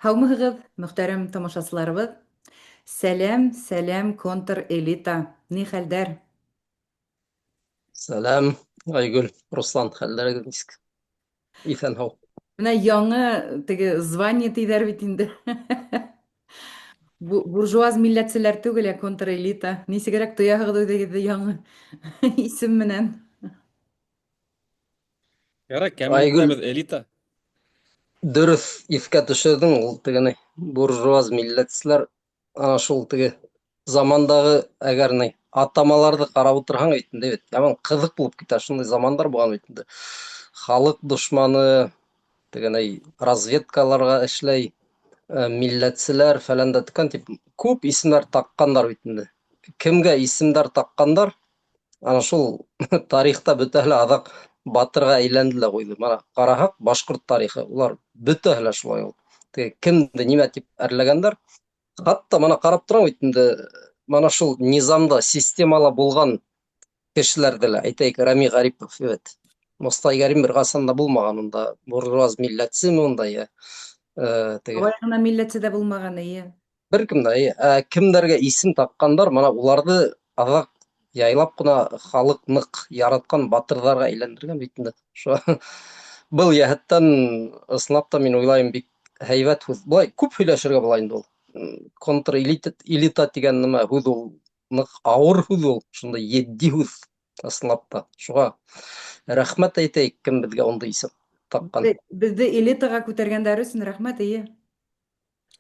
Һаумыһығыҙ, мөхтәрәм тамашасыларыбыҙ. Сәләм, сәләм, контр-элита. Ни хәлдәр? Сәләм, Айгөл, Руслан, хәлдәрегеҙ нисек? Иҫән һау. Менә яңы теге звание тиҙәр бит инде. Буржуаз милләтселәр түгел, контр-элита. Нисегерәк тояһығыҙ үҙегеҙҙе яңы исем менән? Ярай, кәмәлетмә Айгөл, беҙ элита. дөрөҫ иҫкә төшөрҙөң ул тегене. Буржуаз милләтселәр, ана шул теге замандағы, әгәр ни, атамаларҙы ҡарап ултырһаң бит инде, яман ҡыҙыҡ булып китә. Шундай замандар булған бит инде. Халыҡ дошманы, тегеней разведкаларға эшләй, милләтселәр, фәлән дә текән тип, күп исемдәр таҡҡандар бит инде. Кемгә исемдәр таҡҡандар, ана шул тарихта бөтәһе лә аҙаҡ батырға әйләнде лә ҡуйҙы. Мана ҡараһаҡ, башҡорт тарихы, улар бөтәһе лә шулай ул. Теге кемде нимә тип әрләгәндәр, хатта мана ҡарап торам бит инде, мана шул низамда, системала булған кешеләрҙе лә, әйтәйек, Рәми Ғарипов, Мостай Кәрим бер ҡасан да булмаған унда, буржуаз милләтсеме унда, теге Алай ғына милләтсе дә булмаған, эйе. бер кем дә, кемдәргә исем таҡҡандар, мана уларҙы аҙаҡ яйлап ҡына халыҡ ныҡ яратҡан батырҙарға әйләндергән бит инде. Был йәһәттән, ысынлап та мин уйлайым, бик һәйбәт һүҙ. Былай күп һөйләшергә була инде ул. Контр-элита тигән нәмә һүҙ ул, ныҡ ауыр һүҙ ул, шундай етди һүҙ, ысынлап та. Шуға рәхмәт әйтәйек, кем беҙгә ундай исем таҡҡан. Беҙҙе элитаға күтәргәндәре өсөн рәхмәт, эйе.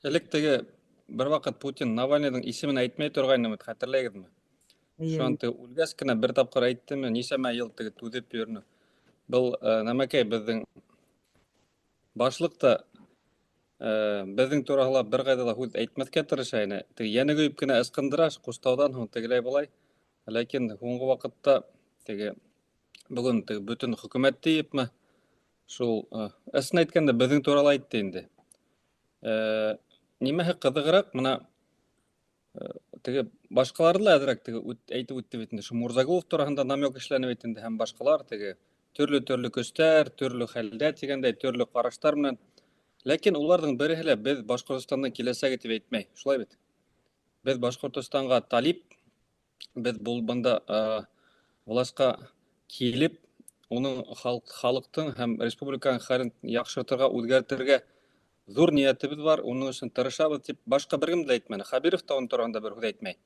Элек теге бер ваҡыт Путин Навальныйҙың исемен әйтмәй торғайны бит, хәтерләйһегеҙме? Эйе, Шуны теге үлгәс кенә бер тапҡыр әйттеме, нисәмә йыл теге түҙеп йөрөнө. Был нәмәкәй беҙҙең башлыҡ та беҙҙең тураһында бер ҡайҙа ла һүҙ әйтмәҫкә тырыша ине. Теге йәне көйөп кенә ысҡындыра, ҡустауҙан һуң тегеләй былай. Ләкин һуңғы ваҡытта теге бөгөн теге бөтөн хөкүмәтте йыйыпмы, шул ысын әйткәндә беҙҙең турала әйтте инде. Нимәһе ҡыҙығыраҡ, мына теге башҡаларҙы ла әҙерәк теге әйтеп үтте бит инде. Шу Мурзагулов тураһында намек эшләне бит инде һәм башҡалар теге төрлө көстәр, төрлө хәлдә тигәндәй, төрлө ҡараштар менән. Ләкин уларҙың береһе лә беҙ Башҡортостандың киләсәге тип әйтмәй. Шулай бит. Беҙ Башҡортостанға талип, беҙ бында власҡа килеп, уның халыҡтың һәм республиканың хәлен яҡшыртырға, үҙгәртергә ҙур ниәтебеҙ бар, уның өсөн тырышабыҙ тип башҡа бер кем дә әйтмәне. Хәбиров та уның тураһында бер һүҙ әйтмәй.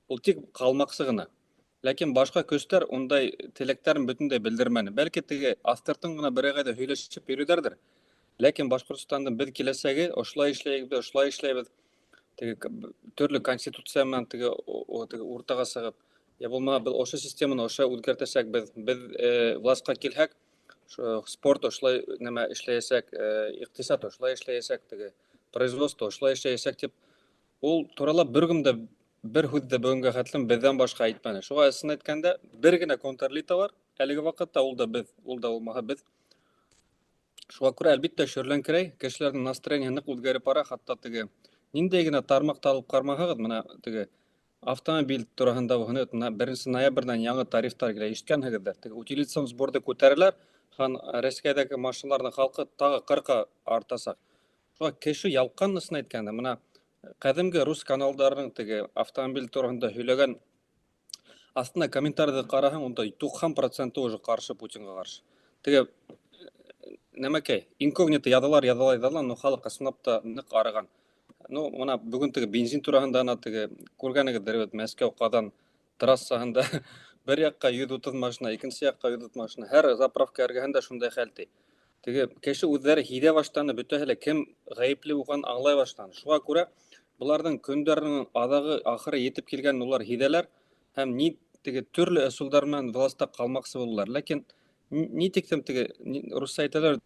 Ул тик ҡалмаҡсы ғына. Ләкин башҡа көстәр ундай теләктәрен бөтөнләй белдермәне. Бәлки теге астыртын ғына бер ҡайҙа һөйләшеп йөрөйҙәрҙер. Ләкин Башҡортостандың беҙ киләсәге, ошолай эшләйбеҙ, теге төрлө конституция менән теге уртаға сығып, я булмаһа, беҙ ошо системаны ошо үҙгәртәсәкбеҙ. Беҙ власҡа килһәк, спорт ошолай нәмә эшләйәсәк, иҡтисад ошолай эшләйәсәк, теге производство ошолай эшләйәсәк тип, ул турала бер кем дә бер һүҙ ҙә бөгөнгә хәтлем беҙҙән башҡа әйтмәне. Шуға ысын әйткәндә, бер генә контр-элита бар, әлеге ваҡытта ул да беҙ, ул да булмаһа беҙ. Шуға күрә, әлбиттә, шөрләңкерәй, кешеләрҙең настроение ныҡ үҙгәреп бара, хатта теге ниндәй генә тармаҡты алып ҡармаһағыҙ, мына теге автомобиль тураһында һүнәт, 1 ноябрҙән яңы тарифтар килә, ишеткәнһегеҙҙер. Теге утилизацион сборҙы күтәреләр, Рәсәйҙәге машиналарҙың халҡы тағы 40-ка артасаҡ. Шуға кеше ялҡан, ысын әйткәндә, мына ҡәҙимге рус каналдарының теге автомобиль тураһында һөйләгән астына комментарийҙы ҡараһаң, унда 90% уже ҡаршы, Путинға ҡаршы. Теге нәмәкәй, инкогнито яҙалар, но халыҡ ысынлап та ныҡ арыған. Ну, мына бөгөн теге бензин тураһында теге күргәнегеҙҙер, Мәскәү Ҡаҙан трассаһында бер яҡҡа 130 машина, икенсе яҡҡа 130 машина, һәр заправка эргәһендә шундай хәл ти. Теге кеше үҙҙәре һиҙә башланы, бөтәһе лә кем ғәйепле булғанын аңлай башланы. Шуға күрә быларҙың көндәренең аҙағы ахыры етеп килгәнен улар һиҙәләр һәм ни теге төрлө ысулдар менән власта ҡалмаҡсы булалар. Ләкин ни тиктем теге русса әйтәләр,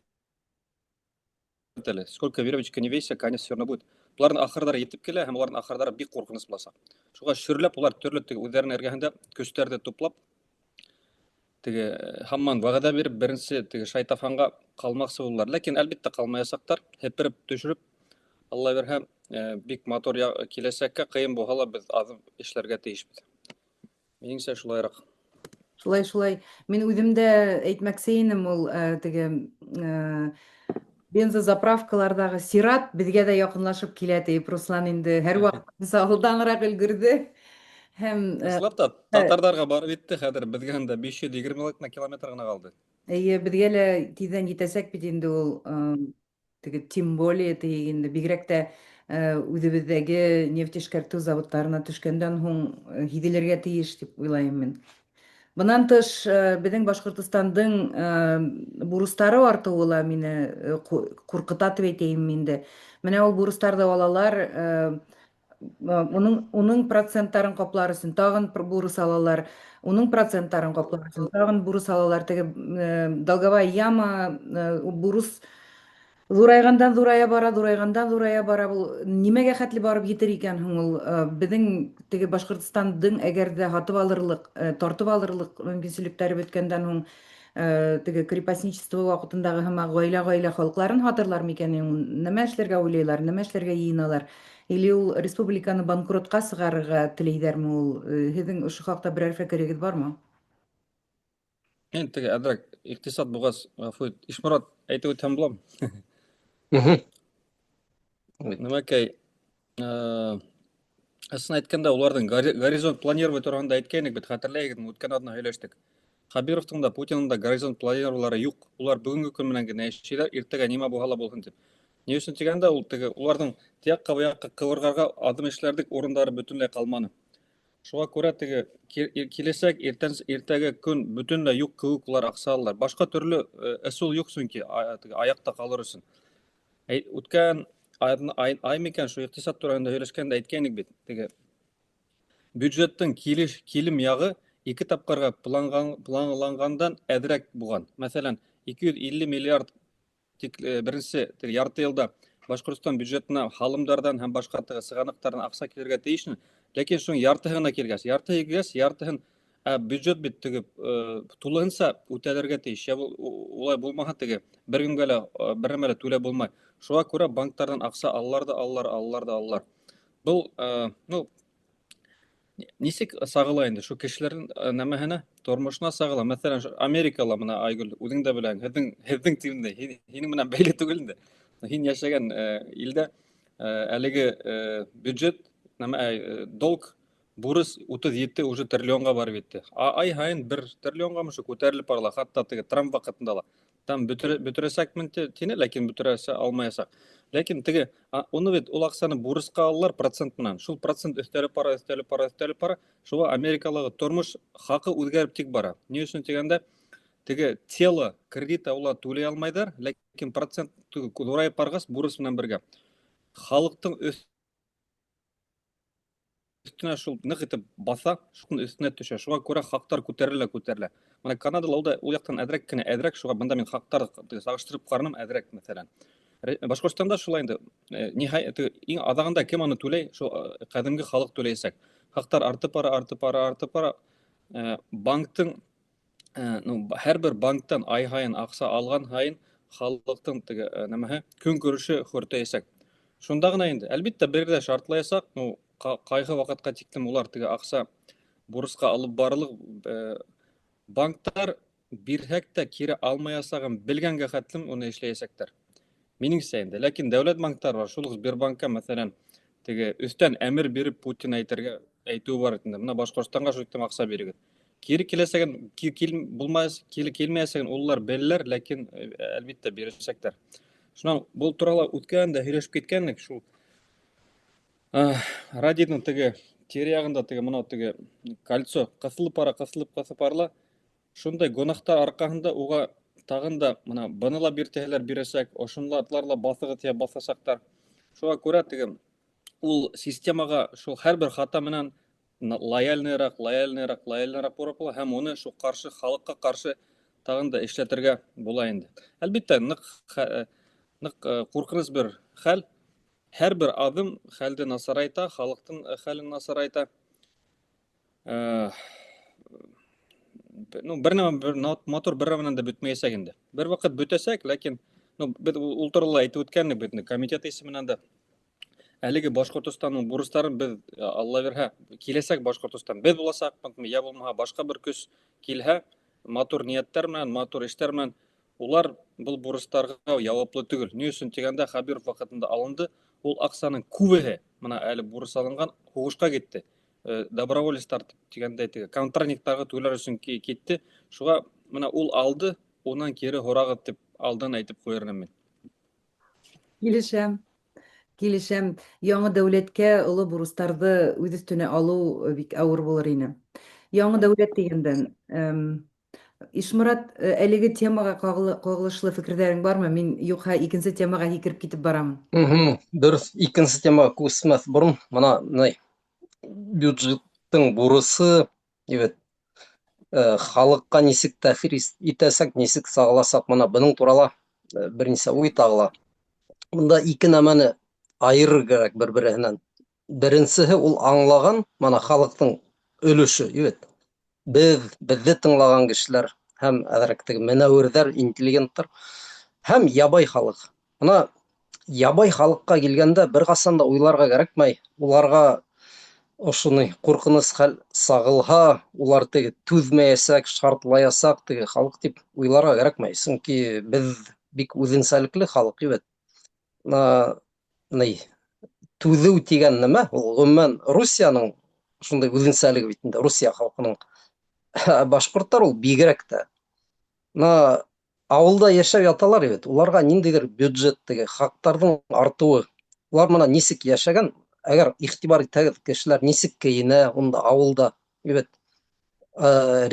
сколько веревочка не вейся, конец все равно будет. Уларҙың ахырҙары етеп килә һәм уларҙың ахырҙары бик ҡурҡыныс буласаҡ. Шуға шөрләп улар төрлө теге үҙҙәренең эргәһендә көстәрҙе туплап, теге һаман вәғәҙә биреп, беренсе теге шайтафанға ҡалмаҡсы булалар. Ләкин әлбиттә ҡалмаясаҡтар, һепереп төшөрөп, Алла бирһә, бик матур киләсәккә, ҡыйын булһа ла беҙ аҙым эшләргә тейешбеҙ. Минеңсә шулайыраҡ. Шулай. Мин үҙем дә әйтмәксе инем ул теге бензозаправкалардағы сират бізге де якынлашып килә тиеп, Руслан инде һәрвакыт алданрак өлгерде. Һәм Ысынлап та татардарға барып етті, хәзер бізге анда 520 километр гына калды. бізге лә тиздән җитәсәк бит инде ул теге тем более теге инде бигрәк тә үзебездәге нефть эшкәртү заводтарына төшкәндән һуң һиделергә тиеш дип уйлайм мин. Бынан тыш, безнең Башкортостандың бурыстары артуы ла мине куркыта дип әйтәм инде. Менә ул бурыстарды алалар, уның проценттарын каплар өчен тагын бурыс алалар, уның проценттарын каплар өчен тагын бурыс алалар. Теге долговая яма, бурыс зурайгандан зурая бара, зурайгандан зурая бара. Бул нимәгә хәтле барып җитер икән һуң ул? Безнең теге Башкортостандың әгәр дә һатып алырлык, тартып алырлык мөмкинчелекләре беткәндән һуң теге крепостничество вакытындагы һәм гаилә халыкларын хатырлар микән? Нәмә эшләргә уйлыйлар, нәмә эшләргә йыеналар? Или ул республиканы банкротка сыгарырга теләйҙәрме ул? Һеҙҙең ошо хаҡта берәр фекерегеҙ бармы? Енді теге әҙерәк иҡтисад булғас, ғәфү ит, Ишморат әйтеп үтһәм буламы? Нәмәкәй, ысын әйткәндә, уларҙың горизонт планировать тураһында әйткәйнек бит, хәтерләйһегеҙме, үткән аҙна һөйләштек. Хабировтың да, Путиндың да горизонт планировалары юҡ. Улар бөгөнгө көн менән генә йәшәйҙәр, иртәгә нимә булһа ла булһын тип. Ни өсөн тигәндә, ул теге уларҙың тияҡҡа бу яҡҡа ҡыуырғарға аҙым эшләрҙек урындары бөтөнләй ҡалманы. Шуға күрә теге киләсәк, иртәге көн бөтөнләй юҡ кеүек улар аҡса алалар. Башҡа төрлө ысул юҡ сөнки аяҡта ҡалыр өсөн. Үткән ай микән шул иҡтисад тураһында һөйләшкәндә әйткәйнек бит, теге бюджеттың килем яғы 2 тапҡырға планланғандан әҙерәк булған. Мәҫәлән, 250 миллиард беренсе ярты йылда Башҡортостан бюджетына һалымдарҙан һәм башҡа сығанаҡтарҙан аҡса килергә тейешме? Ләкин шуның яртыһына килгәс, яртыһын бюджет бит теге тулыһынса үтәлергә тейеш. Улай булмаһа, теге бер көнгә лә бер нәмә лә түләп булмай. Шуға күрә банктардан аҡса алалар. Был, нисек сағыла инде шул кешеләрҙең нәмәһенә, тормошона сағыла. Мәҫәлән, Америкала мына Айгөл, үҙең дә беләһең, һеҙҙең тимдә, һинең менән бәйле түгел инде. Һин йәшәгән илдә әлеге бюджет, долг, бурыс 37 уже триллионға барып етте. Ай һайын 1 триллионға мышы күтәрелеп барыла, хатта теге Трамп ваҡытында ла. Там бөтөрәсәкмен тине, ләкин бөтөрәсә алмаясаҡ. Ләкин теге, уны бит ул аҡсаны бурысҡа алалар процент менән. Шул процент өҫтәлеп бара. Шуға Америкалағы тормош хаҡы үҙгәреп тик бара. Ни өсөн тигәндә, теге тело кредита улар түләй алмайҙар, ләкин процент ҙурайып барғас, бурыс менән бергә. Халыҡтың өҫтөнә шул ныҡ итеп баҫа, шуның өҫтөнә төшә. Шуға күрә хаҡтар күтәрелә. Мына Канадала ул да ул яҡтан әҙерәк, шуға бында мин хаҡтарҙы сағыштырып ҡараным әҙерәк, мәҫәлән. Башҡортостанда шулай инде. Иң аҙағында кем аны түләй? Шул ҡәҙимге халыҡ түләйәсәк. Хаҡтар артып бара. Банктың, һәр бер банктан ай һайын аҡса алған һайын халыҡтың теге нәмәһе көнкүреше хөртәйәсәк. Шунда ғына инде. Әлбиттә, бер дә шартлаясаҡ, ҡайғы ваҡытҡа тиклем улар теге аҡса бурысҡа алып барылыҡ. Банктар бирһәк тә кире алмаясағын белгәнгә хәтлем уны эшләйәсәктәр. Минеңсә инде. Ләкин дәүләт банктар бар. Шул Сбербанкка, мәҫәлән, теге өҫтән әмер биреп Путин әйтеү бар инде. Мына Башҡортостанға шул тиклем аҡса бирегеҙ. Кире киләсәген, килмәйәсәген улар беләләр, ләкин әлбиттә бирәсәктәр. Шунан был турала үткән дә һөйләшеп киткәнек, шул радийның теге тирә-яғында теге мына теге кольцо ҡыҫылып бара. Шундай гонаһтар арҡаһында уға тағын да мына быны ла биртәһәләр бирәсәк, ошонлатларла баҫығыҙ тиә баҫасаҡтар. Шуға күрә теге ул системаға шул һәр бер хата менән лояльныйыраҡ булып була һәм уны шул ҡаршы халыҡҡа ҡаршы тағын да эшләтергә була инде. Әлбиттә, ныҡ ҡурҡыныс бер хәл. Һәр бер аҙым хәлде насарайта, халыҡтың хәлен насарайта. Матур бер менән дә бөтмәйәсәк инде. Бер ваҡыт бөтәсәк, ләкин ул турала әйтеп үткәнбеҙ бит, комитет исеменән дә. Әлеге Башҡортостанның бурыстарын беҙ, Алла бирһә, киләсәк Башҡортостан беҙ буласаҡ, я булмаһа башҡа бер көс килһә, матур ниәттәр менән, матур эштәр менән, Улар бұл бурыстарға жауаплы түгел. Не үшін дегенде Хабиров вакытында алынды. Ол ақсаның күбеһе мына әлі бурыс алынған хугушка кетті. Доброволецтар дегенде контрактниктарға төлер үшін кетті. Шуға мына ул алды, онан кері хорагыт деп алдан айтып қоярмын мен. Килешәм. Килешәм. Яңы дәүләткә олы бурыстарҙы үҙ өҫтөнә алыу бик ауыр булыр ине. Яңы дәүләт дигәндән, Ишморат, әлеге темаға ҡағылышлы фекерҙәрең бармы? Мин юҡһа икенсе темаға һикереп китеп барамын. Дөрөҫ, икенсе темаға күсмәҫ борон мына бюджеттың бурысы, халыҡҡа нисек тәьҫир итәсәк, нисек сағыласаҡ, мына бының турала бер нисә уй тағыла. Бында ике нәмәне айырыр кәрәк бер-береһенән. Беренсеһе ул аңлаған, мана халыҡтың өлөшө, беҙҙе тыңлаған кешеләр һәм әҙерәк менәүерҙәр, интеллигенттар һәм ябай халыҡ. Мына ябай халыҡҡа килгәндә бер ҡасан да уйларға кәрәкмәй. Уларға ошоной ҡурҡыныс хәл сағылһа, улар түҙмәйәсәк, шартлаясаҡ халыҡ тип уйларға кәрәкмәй. Сөнки беҙ бик үҙенсәлекле халыҡ, түҙеү тигән нәмә, ул ғөмүмән Русияның шундай үҙенсәлеге бит инде, Русия халҡының. Башҡорттар ул бигерәк тә. Ауылда йәшәп яталар, уларға ниндәйҙер бюджет, хаҡтарҙың артыуы. Улар мына нисек йәшәгән, әгәр иғтибар итһәгеҙ, кешеләр нисек кейенә, унда ауылда,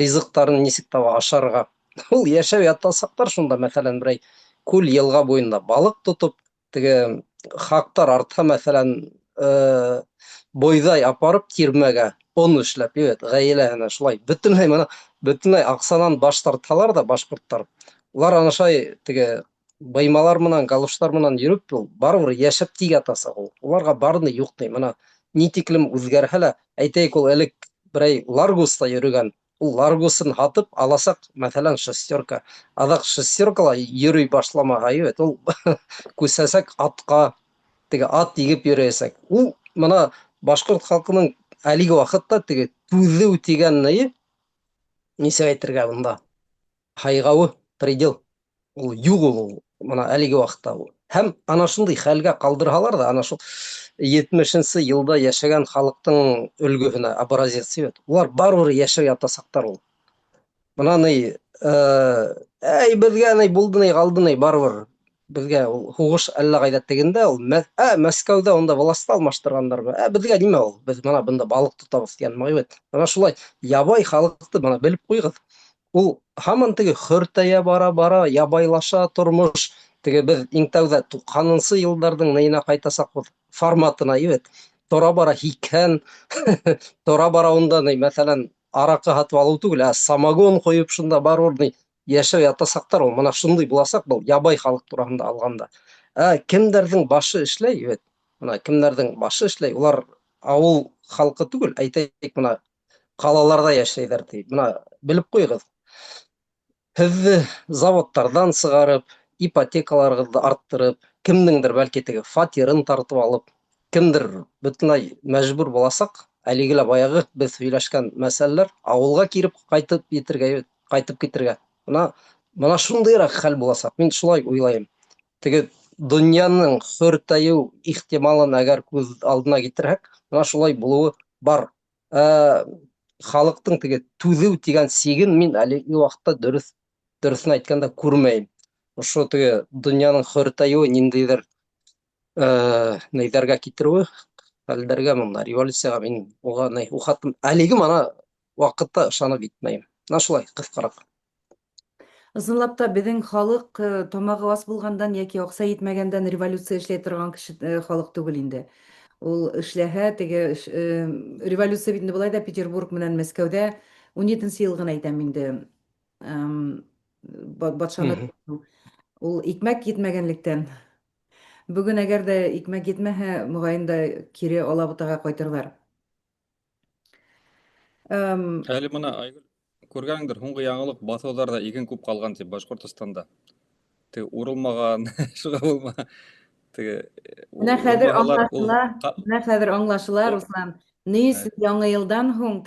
ризыҡтарын нисек таба ашарға. Ул йәшәп ятасаҡтар шунда, мәҫәлән, берәй күл, йылға буйында балыҡ тотоп, хаҡтар артһа, мәҫәлән, бойҙай апарып тирмәгә, он эшләп, ғаиләһенә шулай. Бөтөнләй аҡсанан баш тартһалар да башҡорттар, улар анашай баймалар менән, галуштар менән йөрөп, барыбер йәшәп тик ятасаҡ. Уларға барыны юҡ, мына ни тиклем үҙгәрһә лә, әйтәйек, ул элек берәй Ларгуста йөрөгән, ул Ларгусын һатып аласаҡ, мәҫәлән, шестерка. Аҙаҡ шестеркала йөрөй башламаһа, ул күсәсәк атҡа, ат егеп йөрөйәсәк. Ул мына башҡорт халҡының әлеге ваҡытта түҙеү тигән нисек әйтергә бында, һайғауы, предел, ул юҡ, ул мына әлеге ваҡытта. Һәм ана шундай хәлгә ҡалдырһалар да, ана шул 70-нче йылда йәшәгән халыҡтың өлгөһөнә, образец, улар барыбер йәшәп ятасаҡтар ул. Мына беҙгә булды, ҡалды, барыбер беҙгә һуғыш әллә ҡайҙа тегендә, ул Мәскәүҙә унда власта алмаштырғандармы, беҙгә нимә ул, беҙ мына бында балыҡ тотабыҙ тигән, мына шулай ябай халыҡты бына белеп ҡуйығыҙ. Ул һаман хөртәйә бара, ябайлаша тормош, беҙ иң тәүҙә 90-нсы йылдарҙың нейенә ҡайтасаҡбыҙ, форматына, тора-бара һикһән, тора-бара унда, мәҫәлән, араҡы һатып алыу түгел, самогон ҡойоп шунда барыбер йәшәп ятасаҡтар, ул мына шундай буласаҡ, был ябай халыҡ тураһында алғанда. Кемдәрҙең башы эшләй, кемдәрҙең башы эшләй, улар ауыл халҡы түгел, әйтәйек, мына ҡалаларҙа йәшәйҙәр, мына белеп ҡуйығыҙ. Һеҙҙе заводтарҙан сығарып, ипотекаларығыҙҙы арттырып, кемдеңдер бәлки фатирын тартып алып, кемдер бөтөнләй мәжбүр буласаҡ, әлеге лә баяғы беҙ һөйләшкән мәсьәләләр, ауылға киреп ҡайтып китергә. Мына шундайыраҡ хәл буласаҡ, мин шулай уйлайым. Донъяның хөртәйеү ихтималын әгәр күҙ алдына китерһәк, мына шулай булыуы бар. Халыҡтың түҙеү тигән сиген мин әлеге ваҡытта дөрөҫөн әйткәндә күрмәйем. Ошо донъяның хөртәйеүе ниндәйҙер нейҙәргә китереүе, хәлдәргә, революцияға мин уға ухатым әлеге мана ваҡытта ышанып итмәйем. Шулай, ҡыҫҡараҡ. Ысынлап та беҙҙең халыҡ тамағы ас булғандан йәки аҡса етмәгәндән революция эшләй торған халыҡ түгел инде. Ул эшләһә, революция бит инде былай да Петербург менән Мәскәүҙә 17-нче йыл ғына әйтәм инде, батшаны ул икмәк етмәгәнлектән. Бөгөн әгәр дә икмәк етмәһә, моғайын да кире алабутаға ҡайтырҙар. Әле мына Айгөл, күргәнеңдер, һуңғы яңылык баҫыуҙарҙа иген күп ҡалған тип Башҡортостанда. Урылмаған, шуға булма. Менә хәҙер аңлашыла, Руслан. Ни өсөн яңы йылдан һуң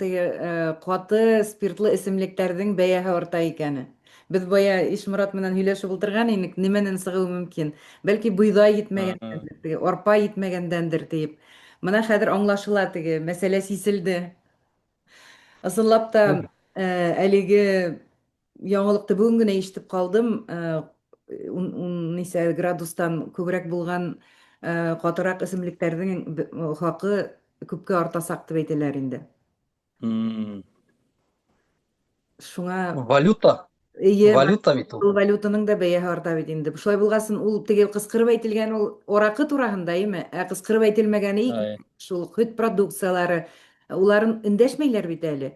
ҡаты спиртлы эсемлектәрҙең бәйәһе арта икәне. Без бая Ишмурат менән һөйләшеп ултырган инек, нимәнән сыгыу мөмкин? Бәлки буйдай җитмәгәндәндер, теге арпа җитмәгәндәндер дип. Менә хәзер аңлашыла, теге мәсьәлә сизелде. Ысынлап та, әлеге яңалыкты бүген генә ишетеп калдым. 10 градустан күбрәк булган катырак эсемлекләрнең хакы күпкә артасак дип әйтәләр инде. Шуңа Валюта, эйе, валюта бит ул. ул валютаның да бәяһе арта бит инде. Шулай булгасын, ул теге кыскырып әйтелгән ул аракы тураһында, име? Ә кыскырып әйтелмәгәне Ай. шул хит продукциялары, уларын эндәшмәйләр бит әле.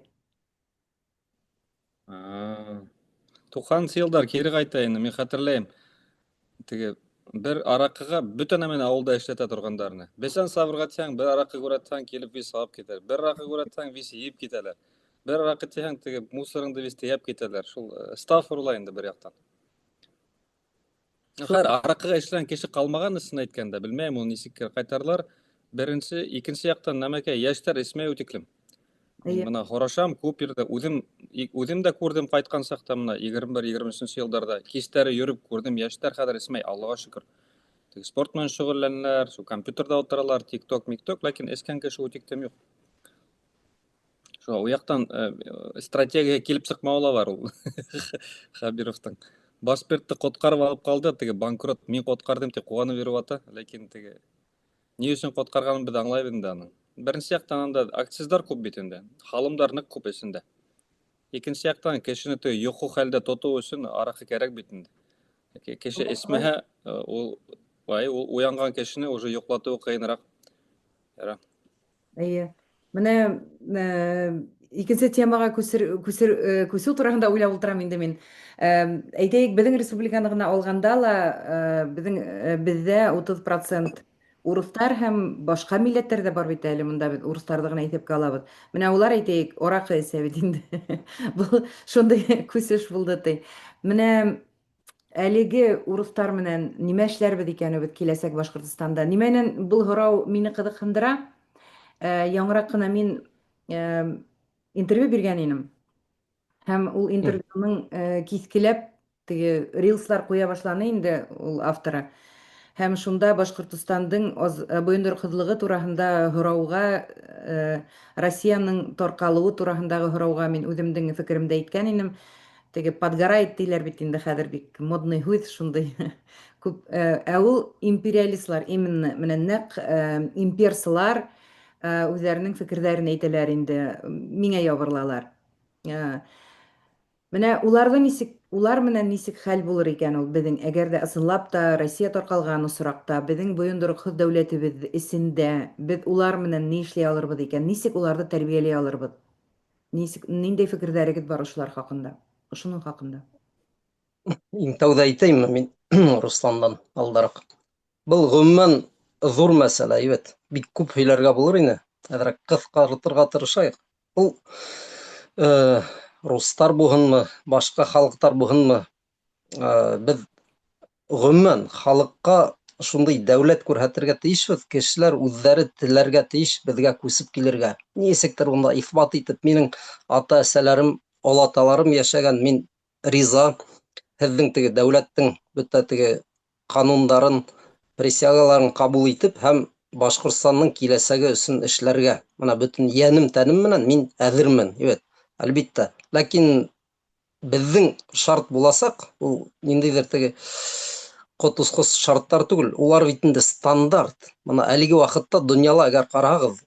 90 йылдар кері қайтайын, мен хатırlayayım. Теге бір арақыға бүтін әмен ауылда эшләтә торгандарны. 5 сабырға тияң, бір арақы күрәтсәң, келіп вис алып кетер. Бір арақы күрәтсәң, вис йеп кетәләр. Бір арақы тияң, теге мусорыңды вис тияп кетәләр. Шул стафурлай инде бір яктан. Хәр арақыға эшләгән кеше калмаган исен әйткәндә, белмәйм ул нисек кайтарлар. Беренче, икенче яктан нәмәкәй яшьтәр эсмәй үтиклем. Әйе. Мына хорашам күп ердә үзем дә күрдем кайткан чакта, мына 21-23 елларда кистәре йөреп күрдем, яшьтәр хәзер эсмәй, Аллага шөкер. Теге спорт белән шөгыльләнәләр, шу компьютерда утыралар, TikTok, ләкин эскән кеше үтиктем юк. Шу у яктан стратегия килеп чыкмаулы бар ул. Хабировтың. Башпертті коткарып алып калды, теге банкрот, мин коткардым дип куанып йөреп ата, ләкин теге ни өчен коткарганын без аңлай инде аның. Беренче яктан анда акциздар күп бит инде. Халымдар нык күп эсендә. Икенче яктан кешене теге йоку хәлдә тоту өчен аракы кирәк бит инде. Кеше эсмәһә, ул уянган кешене уже йоклату кыенрак. Яра. Әйе. Менә икенче темага күсү турында уйлап ултырам инде мин. Әйтәйек, безнең республиканы гына алганда ла, бездә 30% урыслар һәм башка милләттәрдә бар бит әле, монда бит урысларны гына исәпкә алабыз. Менә улар әйтәйек, аракы эсә бит инде. Бу шундый күсеш булды ти. Менә әлеге урыслар менән нимә эшләрбез икәнебез киләсәк Башкортстанда? Нимәнән бу һорау мине кызыксындыра? Яңрак кына мин интервью биргән инем. Һәм ул интервьюның кискеләп теге рилслар куя башланы инде ул авторы. Һәм шунда Башкортстандың боендыркызлыгы турасында һорауга, Россияның таркалуы турасындагы һорауга мин үземнең фикеремдә әйткән инем. Теге подгорает диләр бит инде хәзер, бик модный һүз шундый. Күп ул империалистлар, именно менә нәкъ имперсылар үзләренең фикерләрен әйтәләр инде, миңа ябырлалар. Менә улар менән нисек хәл булыр икән ул безнең, әгәр дә ысынлап та Россия таркалган осракта, безнең буендыркыз дәүләтебез эсендә без улар менән ни эшли алырбыз икән, нисек уларны тәрбияли алырбыз? Ниндәй фикерләрегез бар шулар хакында? Шуның хакында. Иң тәүҙә әйтәйемме мин Русландан алдараҡ. Был ғөмүмән ҙур мәсьәлә, ебет. Бик күп һөйләргә булыр ине. Әҙерәк ҡыҫҡартырға тырышайыҡ. Ул рустар булһынмы, башҡа халыҡтар булһынмы, беҙ ғөмүмән халыҡҡа шундай дәүләт күрһәтергә тейешбеҙ, кешеләр үҙҙәре теләргә тейеш беҙгә күсеп килергә. Нисектер унда иҫбат итеп, минең ата-әсәләрем, олаталарым йәшәгән, мин риза. Һеҙҙең теге дәүләттең бөтә теге ҡанундарын, присягаларын ҡабул итеп һәм Башҡортостандың киләсәге өсөн эшләргә. Бына бөтөн йәнем, тәнем менән мин әҙермен, ебет. Әлбиттә. Ләкин беҙҙең шарт буласаҡ, ул ниндәйҙер теге ҡот-осҡос шарттар түгел, улар бит инде стандарт. Бына әлеге ваҡытта донъяла әгәр ҡараһағыҙ,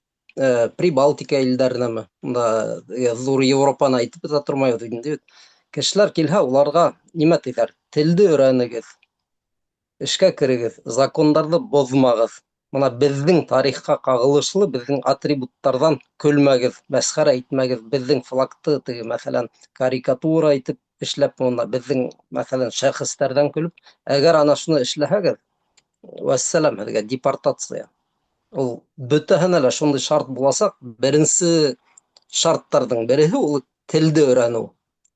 Прибалтика илдәренәме, ҙур Европаны әйтеп тә тормайбыҙ инде. Кешеләр килһә, уларға нимә тиҙәр? Телде өйрәнегеҙ, эшкә керегеҙ, закондарҙы боҙмағыҙ. Бына беҙҙең тарихҡа ҡағылышлы беҙҙең атрибуттарҙан көлмәгеҙ, мәсхәрә итмәгеҙ. Беҙҙең флагты теге, мәҫәлән, карикатура итеп эшләп, беҙҙең, мәҫәлән, шәхестәрҙән көлөп, әгәр ана шуны эшләһәгеҙ, вәссәләм һеҙгә, депортация. Ул бөтәһенә лә шундай шарт буласаҡ. Беренсе шарттарҙың береһе ул телде өйрәнеү.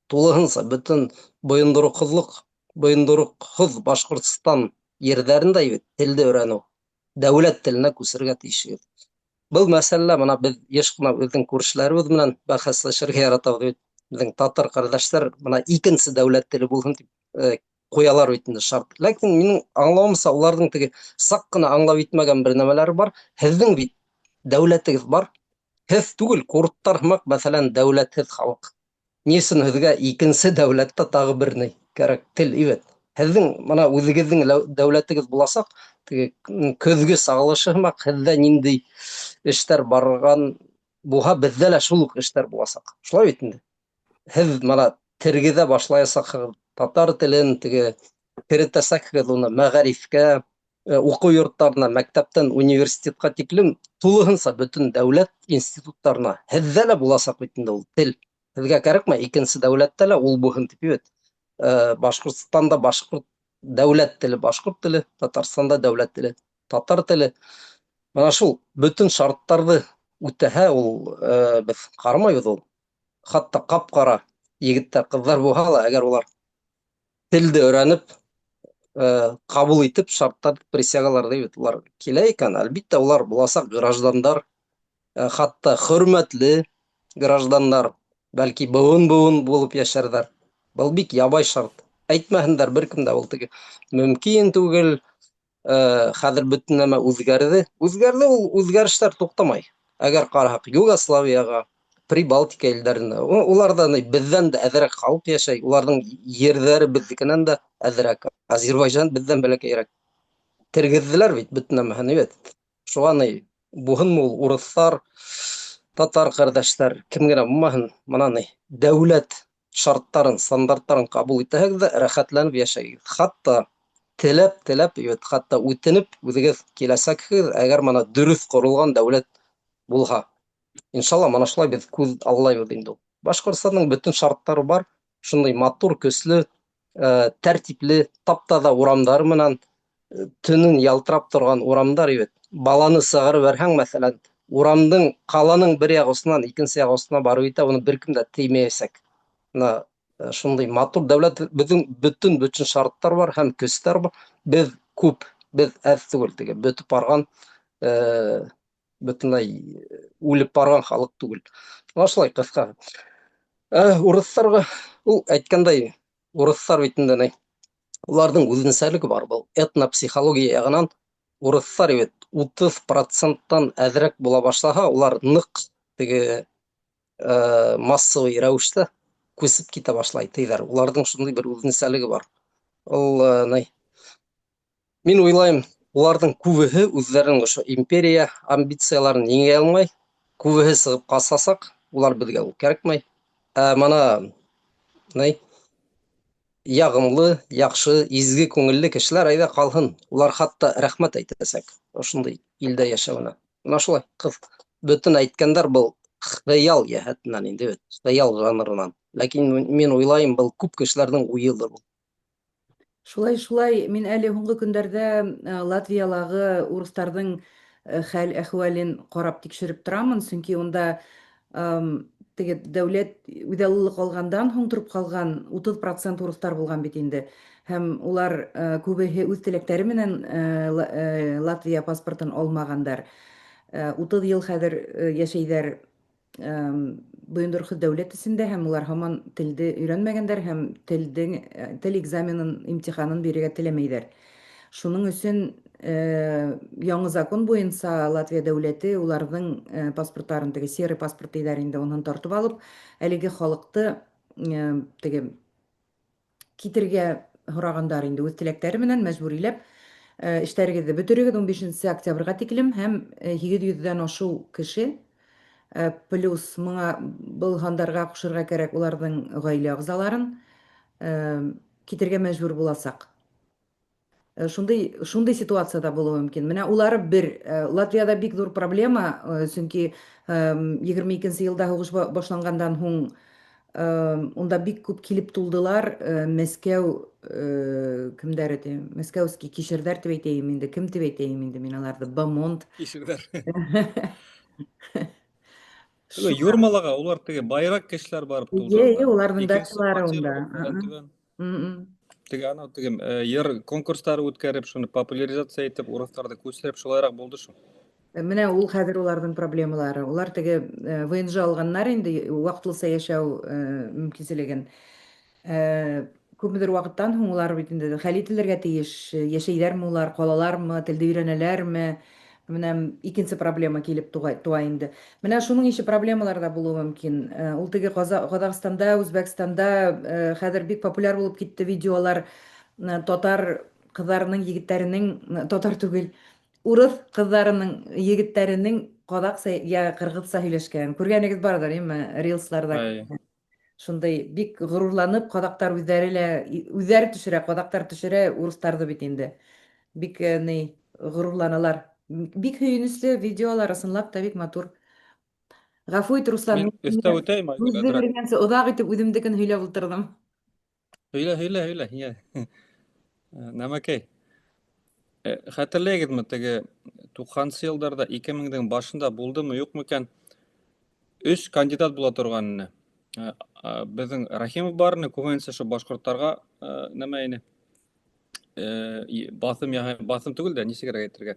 Тулыһынса бөтөн бойондороҡһоҙ Башҡортостан ерҙәрендә телде өйрәнеү, дәүләт теленә күсергә тейешбеҙ. Был мәсьәләлә бына беҙ йыш ҡына беҙҙең күршеләребеҙ менән бәхәсләшергә яратабыҙ. Біздің татар қардаштар мына икенче дәүләт теле булсын дип куялар бит инде шарт. Ләкин минем аңлавымча уларның теге сак кына аңлап итмәгән бер нәмәләре бар. Һезнең бит дәүләтегез бар. Һез түгел, курдтар һымак, мәсәлән, дәүләтһез халык. Ни өчен һезгә икенче дәүләттә тагы бер ни кирәк тел, ибет. Һезнең мына үзегезнең дәүләтегез буласак, теге көзгө сагылышы һымак һездә нинди эшләр барган буга, бездә лә шул ук эшләр буласак. Шулай бит инде. Һез мана тергеҙә башлаясаҡһығыҙ татар телен, теге керетәсәкһегеҙ уны мәғарифкә, уҡыу йорттарына, мәктәптән университетҡа тиклем тулыһынса бөтөн дәүләт институттарына һеҙҙә лә буласаҡ бит инде ул тел. Һеҙгә кәрәкмәй икенсе дәүләттә лә ул булһын тип бит. Башҡортостанда башҡорт дәүләт теле башҡорт теле, Татарстанда дәүләт теле татар теле. Мана шул бөтөн шарттарҙы үтәһә, ул беҙ ҡарамайбыҙ ул. Хатта ҡап-ҡара егеттәр, ҡыҙҙар булһа ла, әгәр улар телде өйрәнеп, ҡабул итеп, шарттар, присягаларҙы бит улар килә икән, әлбиттә, улар буласаҡ граждандар, хатта хөрмәтле граждандар, бәлки быуын-быуын булып йәшәрҙәр. Был бик ябай шарт. Әйтмәһендәр бер кем дә, ул теге мөмкин түгел, хәҙер бөтөн нәмә үҙгәрҙе. Үҙгәрҙе, ул үҙгәрештәр туҡтамай. Әгәр ҡараһаҡ, Югославияға, Прибалтика илдәренә, уларҙа беҙҙән дә әҙерәк халыҡ йәшәй, уларҙың ерҙәре беҙҙекенән дә әҙерәк. Азербайжан беҙҙән бәләкәйерәк. Тергеҙҙеләр бит бөтөн нәмәһен, бит. Шуға буһынмы ул урыҫтар, татар ҡәрҙәштәр, кем генә булмаһын, мына дәүләт шарттарын, стандарттарын ҡабул итәһегеҙ ҙә рәхәтләнеп йәшәйегеҙ. Хатта теләп, хатта үтенеп, үҙегеҙ киләсәкһегеҙ, әгәр мана дөрөҫ ҡоролған дәүләт булһа. Иншалла, мана шулай беҙ күҙ аллайбыҙ инде. Башҡортостандың бөтөн шарттары бар, шундай матур, көслө, тәртипле, таптаҙа урамдары менән, төнөн ялтырап торған урамдар, бит. Баланы сығарып бәрһәң, мәсәлән, урамдың, ҡаланың бер яғы осонан икенсе яғы осона барып итә, уны бер кем дә теймәйәсәк. Шундай матур дәүләт, беҙҙең бөтөн шарттар бар һәм көстәр бар. Беҙ күп, беҙ әҙ түгел, теге бөтөп барған, бөтөнләй үлеп барған халыҡ түгел. Шулай ҡыҫҡа. Урыҫтарға, ул әйткәндәй, урыҫтар бит инде, уларҙың үҙенсәлеге бар был. Этнопсихология яғынан урыҫтар бит 30%-тан әҙерәк була башлаһа, улар ныҡ теге массовый рәүештә күсеп китә башлай, тиҙәр. Уларҙың шундай бер үҙенсәлеге бар. Ул, мин уйлайым, уларҙың күбеһе үҙҙәренең ошо империя амбицияларын еңә алмай, күбеһе сығып ҡасасаҡ, улар беҙгә ул кәрәкмәй. Мана, яғымлы, яҡшы, изге күңелле кешеләр әйҙә ҡалһын. Улар хатта рәхмәт әйтәсәк, ошондай илдә йәшәүенә. Мана шулай, бөтөн әйткәндәр был хыял йәһәтенән инде бит, хыял жанрынан. Ләкин мин уйлайым, был күп кешеләрҙең уйылыр бул. Шулай, мин әле һуңғы көндәрҙә Латвиялағы урыстарҙың хәл-әхүәлен ҡарап тикшереп торамын, сөнки унда теге дәүләт үҙаллылыҡ алғандан һуң тороп ҡалған 30% урыҫтар булған бит инде. Һәм улар күбеһе үҙ теләктәре менән Латвия паспортын алмағандар. 30 йыл хәҙер йәшәйҙәр бойондороҡһоҙ дәүләт эсендә, һәм улар һаман телде өйрәнмәгәндәр һәм тел экзаменын, имтиханын бирергә теләмәйҙәр. Шуның өсөн яңы закон буйынса Латвия дәүләте уларҙың паспорттарын, теге серый паспорт тиҙәр инде, уны тартып алып, әлеге халыҡты теге китергә һорағандар инде, үҙ теләктәре менән мәжбүриләп эштәрегеҙҙе бөтөрөгөҙ 15 октябрға тиклем, һәм 700-дән ашыу кеше, плюс был һандарға ҡушырға кәрәк уларҙың ғаилә ағзаларын, китергә мәжбүр буласаҡ. Шундай ситуацияда булыуы мөмкин. Менә улары бер, Латвияда бик ҙур проблема, сөнки 22-нче йылда һуғыш башланғандан һуң унда бик күп килеп тулдылар. Мәскәү, кемдәре, Мәскәүский кишерҙәр тип әйтәйем инде, кем тип әйтәйем инде мин аларҙы, Бамонт. Кишерҙәр. Юрмалаға, улар теге байыраҡ кешеләр барып тулды. Уларҙың дачалары унда. Теге анау теге йыр конкурстары үткәреп, шуны популяризация итеп, урыҫтарҙы күсереп, шулайыраҡ булды шул. Менә ул хәзер уларның проблемалары. Улар теге ВНЖ алганнар инде вакытлыча яшәү мөмкинлеген. Күпмедер вакыттан һуң улар бит инде хәл ителергә тиеш. Яшәйләрме улар, калалармы, телде өйрәнәләрме? Менә икенче проблема килеп туа инде. Менә шуның ише проблемалар да булуы мөмкин. Ул теге Казакъстанда, Үзбәкстанда хәзер бик популяр булып китте видеолар татар кызларының, егетләренең, татар түгел, урыс кызларының, егетләренең кадак я кыргызча һөйләшкән. Күргәнегез бардыр, әйеме? Рилсларда Ай, шундай бик горурланып, кадактар үзләре төшерә, кадактар төшерә урыстарны бит инде. Бик горурланалар. Бик һөенечле видеолар, ысынлап та бик матур. Гафу ит, Руслан, Мин мин өстәвитәйем Айгөл сүзне әҙерәк. биргәнсе оҙаҡ итеп үҙемдекен һөйләп ултырҙым. Һөйлә, һия. Нәмәкәй. Хәтерләйегеҙме теге 90-сы йылдарда 2000-дің башында булдымы, юҡмы икән 3 кандидат була торған ине. Беҙҙең Рахимов бар ине, күбеһенсә ошо башҡорттарға нәмә ине. Баҫым түгел дә, нисегерәк әйтергә.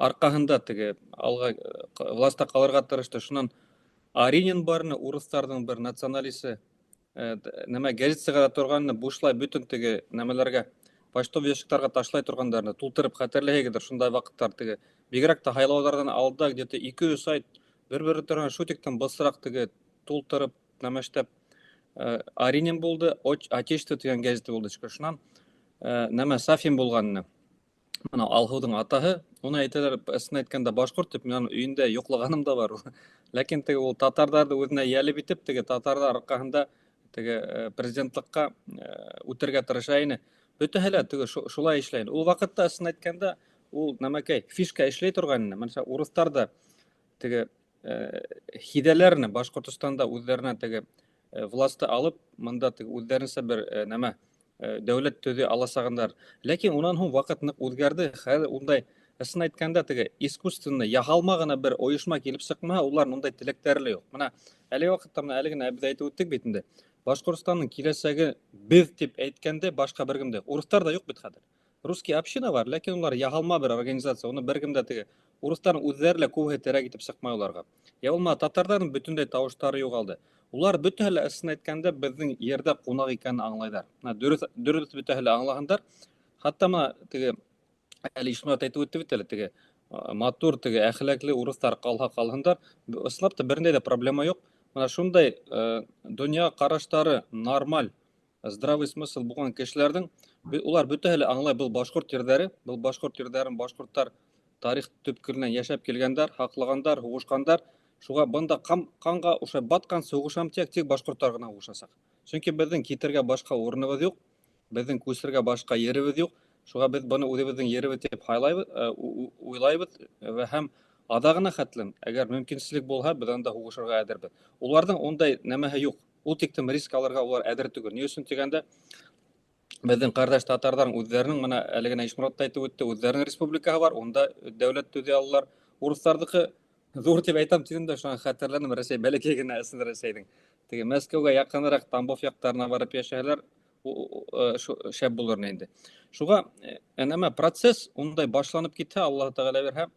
Арҡаһында теге алға власта ҡалырға тырышты. Шунан Аринин бар ине, урыҫтарҙың бер националисы. Нәмә гәзит сығара торғанны бушлай бөтөн теге нәмәләргә почтовый ящиктарға ташлай торғандарны тултырып хәтерләйһегеҙҙер шундай ваҡыттар теге. Бигерәк тә һайлауҙарҙан алда где-то 2-3 ай бер торған шутиктан бысыраҡ теге тултырып нәмәштәп Аринин булды, Отечество тигән гәзите булды. Шунан нәмә Сафин булған ине. Мына Алһыуҙың атаһы, уны әйтәләр, ысын әйткәндә башҡорт тип, мин өйөндә йоҡлағаным да бар. Ләкин теге ул татарҙарҙы үҙенә йәлеп итеп, теге татарҙар арҡаһында теге президентлыҡҡа үтергә тырыша ине. Бөтәһе лә теге шулай эшләй. Ул ваҡытта ысын әйткәндә ул нәмәкәй фишка эшләй торған ине. Менә урыҫтар да теге һиҙәләр ине Башҡортостанда үҙҙәренә теге власты алып, мында теге үҙҙәренсә бер нәмә дәүләт төҙө аласағандар. Ләкин унан һуң ваҡыт ныҡ үҙгәрҙе. Хәҙер ундай, ысын әйткәндә, теге искусственно яһалма ғына бер ойошма килеп сыҡмаһа, уларның ундай теләктәре лә юҡ. Менә әлеге ваҡытта, әле генә беҙ әйтеп үттек бит инде. Башҡортостандың киләсәге беҙ тип әйткәндә башҡа бер кемдә. Урыҫтар да юҡ бит хәҙер. Русский община бар, ләкин улар яһалма бер организация. Уны бер кемдә теге урыҫтарның үҙҙәре лә күбеһе терәк итеп сыҡмай уларға. Я булмаһа, татарҙарҙың бөтөнләй тауыштары юғалды. Улар бөтәһе лә ысын әйткәндә беҙҙең ерҙә ҡунаҡ икәнен аңлайҙар. Дөрөҫ бөтәһе лә аңлаһындар. Хатта ма теге әле Ишмәүәт әйтеп үтте бит әле теге матур, теге әхлаҡлы урыҫтар ҡалһа ҡалһындар. Ысынлап та берендәй дә проблема юҡ. Менә шундай донъя ҡараштары нормаль, здравый смысл булған кешеләрҙең, улар бөтәһе лә аңлай, был башҡорт ерҙәре, был башҡорт ерҙәрен башҡорттар тарих төпкөлөнән йәшәп килгәндәр, һаҡлағандар, һуғышҡандар. Шуға бында ҡанға ошо батҡансы һуғышам тик башҡорттар ғына һуғышасаҡ. Сөнки беҙҙең китергә башҡа урыныбыҙ юҡ, беҙҙең күсергә башҡа еребеҙ юҡ. Шуға беҙ быны үҙебеҙҙең еребеҙ тип уйлайбыҙ һәм аҙағына хәтлем, әгәр мөмкинселек булһа, беҙ анда һуғышырға әҙербеҙ. Уларҙың ундай нәмәһе юҡ. Ул тиктем риск алырға улар әҙер түгел. Ни өсөн тигәндә, беҙҙең ҡәрҙәш татарҙарың үҙҙәренең, менә әле генә Ишморат та әйтеп үтте, үҙҙәренең республикаһы бар, унда дәүләт төҙөй алалар. Урыҫтарҙыҡы ҙур тип әйтәм тинем дә, шуға хәтерләнем, Рәсәй бәләкәй генә ысын Рәсәйҙең. Теге Мәскәүгә яҡыныраҡ Тамбов яҡтарына барып йәшәһәләр, шәп булыр инде. Шуға нәмә процесс ундай башланып китһә, Аллаһ Тәғәлә бирһә,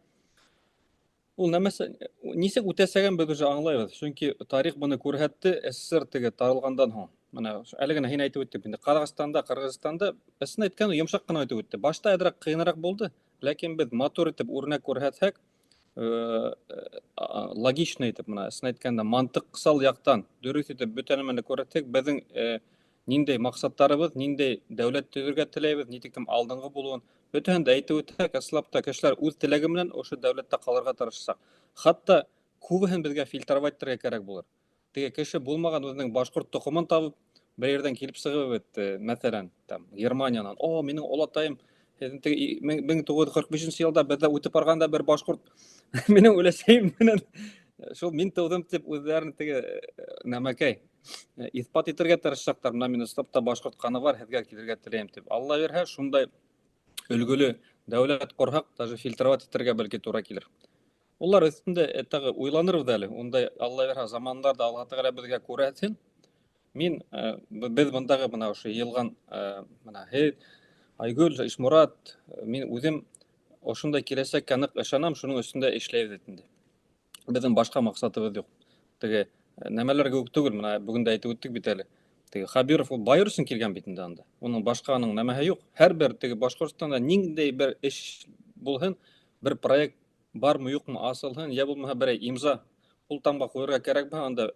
ул нәмәсе нисек үтәсәген беҙ уже аңлайбыҙ. Сөнки тарих быны күрһәтте, СССР теге таралғандан һуң. Менә әле генә һин әйтеп үттең инде. Ҡаҙағстанда, Ҡырғыҙстанда, ысын әйткәндә, йомшаҡ ҡына әйтеп үтте. Башта әҙерәк ҡыйыныраҡ булды, ләкин беҙ матур итеп үрнәк күрһәтһәк, логично итеп, менә ысын әйткәндә, мантыҡсал яҡтан дөрөҫ итеп бөтә нәмәне күрһәтһәк, беҙҙең ниндәй маҡсаттарыбыҙ, ниндәй дәүләт төҙөргә теләйбеҙ, ни тиклем алдынғы булыуын, бөтәһен дә әйтеп үтһәк, ысынлап та кешеләр үҙ теләге менән ошо дәүләттә ҡалырға тырышасаҡ. Хатта күбеһен беҙгә фильтровать итергә кәрәк булыр. Теге кеше булмаған үҙенең башҡорт тоҡомон табып, бер ерҙән килеп сығып бит, мәҫәлән, Германиянан, минең олатайым 1945 йылда беҙҙә үтеп барғанда бер башҡорт минең өләсәйем менән шул мин тыуҙым тип үҙҙәрен теге нәмәкәй иҫбат итергә тырышасаҡтар. Менә мин ысынлап та башҡорт ҡаны бар, һеҙгә килергә теләйем тип. Алла бирһә, шундай өлгөлө дәүләт ҡорһаҡ, даже фильтровать итергә бәлки тура килер. Улар өҫтөндә тағы уйланырбыҙ әле. Ундай Алла бирһә замандарда Алла Тәғәлә беҙгә күрһәтһен. Беҙ бындағы бына ошо йылған, менә һеҙ, Айгөл, Ишмурат, мин үҙем ошондой келечекке нык ышанам, шунун үстүндө иштейбиз дединде. Биздин башка максатыбыз жок. Тиги немелер көп түгүл, мына бүгүн да айтып өттүк бит эле. Тиги Хабиров ул байыр үчүн келген бит инде анда. Унун башканын немеси жок. Һәр бир тиги Башкортстанда ниндей бир иш булһын, бир проект бармы юкму асылһын, я булмаса бир имза пул тамга коюрга керек ба, анда